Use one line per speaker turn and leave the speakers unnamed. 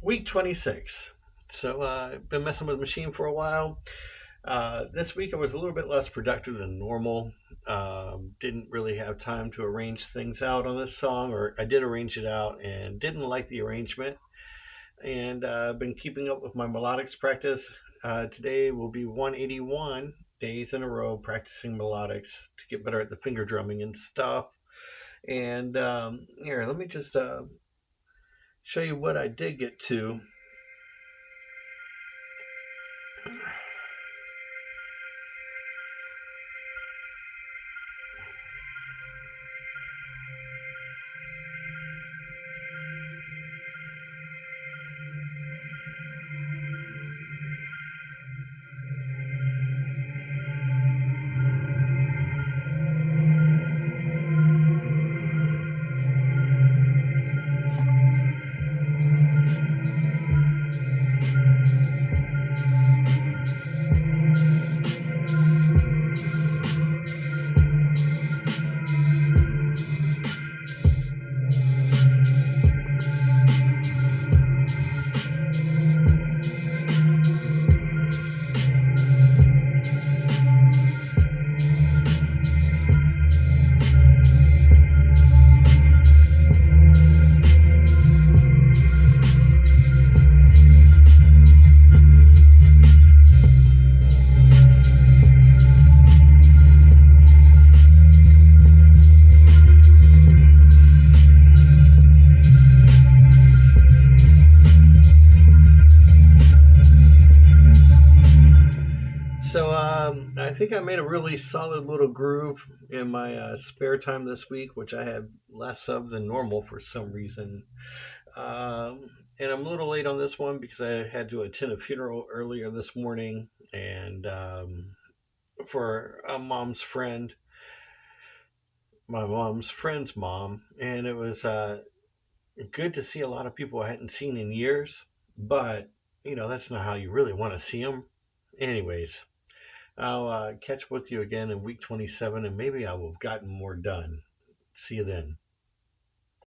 Week 26. So I've been messing with Maschine for a while. This week I was a little bit less productive than normal. Didn't really have time to arrange things out on this song, or I did arrange it out and didn't like the arrangement. And I've been keeping up with my melodics practice. Today will be 181 days in a row practicing melodics to get better at the finger drumming and stuff. And here, let me just show you what I did get to. I think I made a really solid little groove in my spare time this week, which I had less of than normal for some reason. And I'm a little late on this one because I had to attend a funeral earlier this morning, and for a mom's friend, my mom's friend's mom, and it was good to see a lot of people I hadn't seen in years. But that's not how you really want to see them. Anyways, I'll catch up with you again in week 27, and maybe I will have gotten more done. See you then.